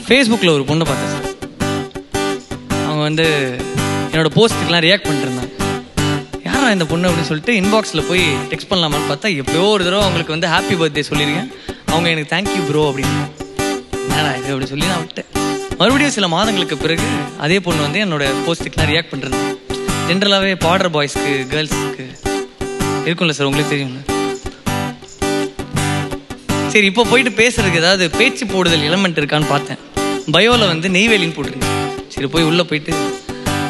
ஃபேஸ்புக்கில் ஒரு பொண்ணை பார்த்தேன் சார். அவங்க வந்து என்னோடய போஸ்ட்டுக்கெலாம் ரியாக்ட் பண்ணிட்டுருந்தாங்க. யாரா இந்த பொண்ணு அப்படின்னு சொல்லிட்டு இன்பாக்ஸில் போய் டெக்ஸ்ட் பண்ணலாமான்னு பார்த்தா எப்படியோ ஒரு தடவை அவங்களுக்கு வந்து ஹாப்பி பர்த்டே சொல்லியிருக்கேன். அவங்க எனக்கு தேங்க்யூ ப்ரோ அப்படின்னு என்னடா இது அப்படி சொல்லி நான் விட்டேன். மறுபடியும் சில மாதங்களுக்கு பிறகு அதே பொண்ணு வந்து என்னோடய போஸ்ட்டுக்கெலாம் ரியாக்ட் பண்ணிருந்தேன். ஜென்ரலாகவே பார்டர் பாய்ஸ்க்கு கேர்ள்ஸுக்கு இருக்கும்ல சார், உங்களுக்கு தெரியும்ல. சரி, இப்போ போயிட்டு பேசுறதுக்கு ஏதாவது பேச்சு போடுதல் எலமெண்ட் இருக்கான்னு பார்த்தேன். பயோவில் வந்து நெய்வேலின்னு போட்டிருக்கேன். சரி, போய் உள்ளே போயிட்டு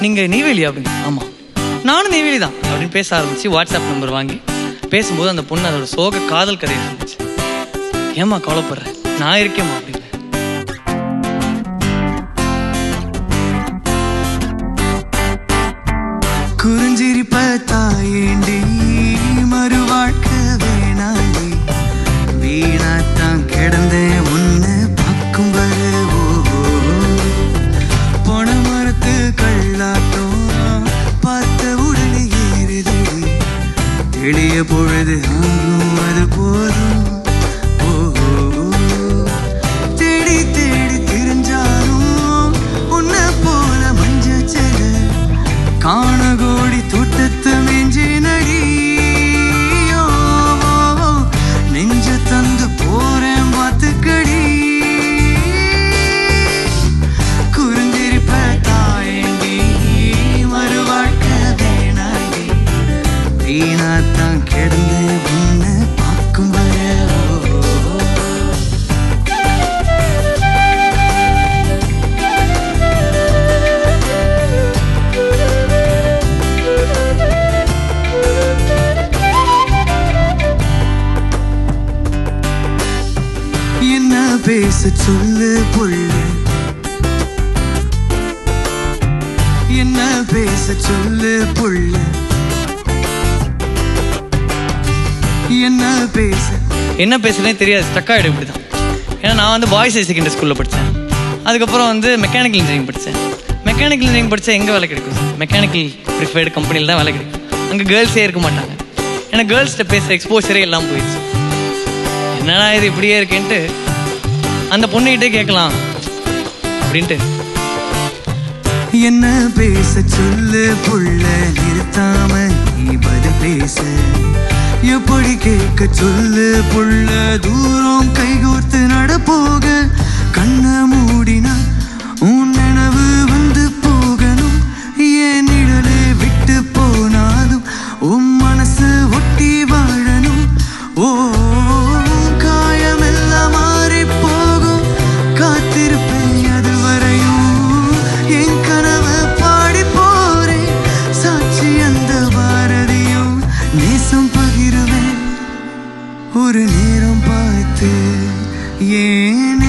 நீங்கள் நெய்வேலி அப்படின்னு. ஆமாம், நானும் நெய்வேலி தான் அப்படின்னு பேச ஆரம்பிச்சு வாட்ஸ்அப் நம்பர் வாங்கி பேசும்போது அந்த பொண்ணு அதோட சோக காதல் கதையை இருந்துச்சு. ஏம்மா கவலைப்படுறேன், நான் இருக்கேம்மா அப்படின்னு. குறிஞ்சிரிப்ப தாயேண்டி மறுவாழ்க்க வேணாண்டி, வீணாத்தான் கிடந்தேன் உன்னை பார்க்கும் வர. பொன மரத்து கள்ளாட்டம் பார்த்த உடனே ஏறுதடி, தெளிய பொழுது ஆகும் அது போதும். தேடி தேடி திரிஞ்சாலும் உன்னை போல மஞ்சச்சல காணகோடி தோட்டத்தை மேஞ்சி நடியோ, நெஞ்ச தந்து போறேன் பார்த்துக்கடி. குறிஞ்சிருப்ப தாயண்டி மறுவாழ்க்க வேணாண்டி, வீணாத்தான் கிடந்து உன்னை பார்க்கும் வர. என்ன பேச சொல்லு புள்ள, என்ன பேச சொல்லு புள்ள, என்ன பேச என்ன பேசுறேனே தெரியாது, ஸ்டக் ஆகிடும் இப்படி தான். ஏன்னா நான் வந்து பாய்ஸ் ஹை செகண்டரி ஸ்கூலில் படித்தேன். அதுக்கப்புறம் வந்து மெக்கானிக்கல் இன்ஜினியரிங் படித்தேன். மெக்கானிக்கல் இன்ஜினியரிங் படித்தா எங்கே வேலை கிடைக்கும் சார்? மெக்கானிக்கல் ப்ரிஃபர்டு கம்பெனியில் தான் வேலை கிடைக்கும். அங்கே கேர்ள்ஸே இருக்க மாட்டாங்க. ஏன்னா கேர்ள்ஸ்கிட்ட பேசுகிற எக்ஸ்போஷரே எல்லாம் போயிடுச்சு. என்னடா இது இப்படியே இருக்கேன்ட்டு அந்த பொண்ணுகிட்டே கேட்கலாம் அப்படின்ட்டு. என்ன பேச சொல்லு புள்ள, நிறுத்தாம நீ பதில் பேச. எப்படி கேட்க சொல்லு புள்ள, தூரம் கைகோர்த்து நடப்போக. கண்ணை மூடினா உன் நினைவு வந்து போகணும், ஏன் நிழலே விட்டு போனாலும் உன் மனசு ஒட்டி வாழணும். ஓ, காயமெல்லாம் மாறி போகும், காத்திருப்பேன் அது வரையும். என் கனவை பாடி போறேன், சாட்சி அந்த பாரதியும். நேசம் பகிருவேன் ஒரு நேரம் பார்த்து, ஏன்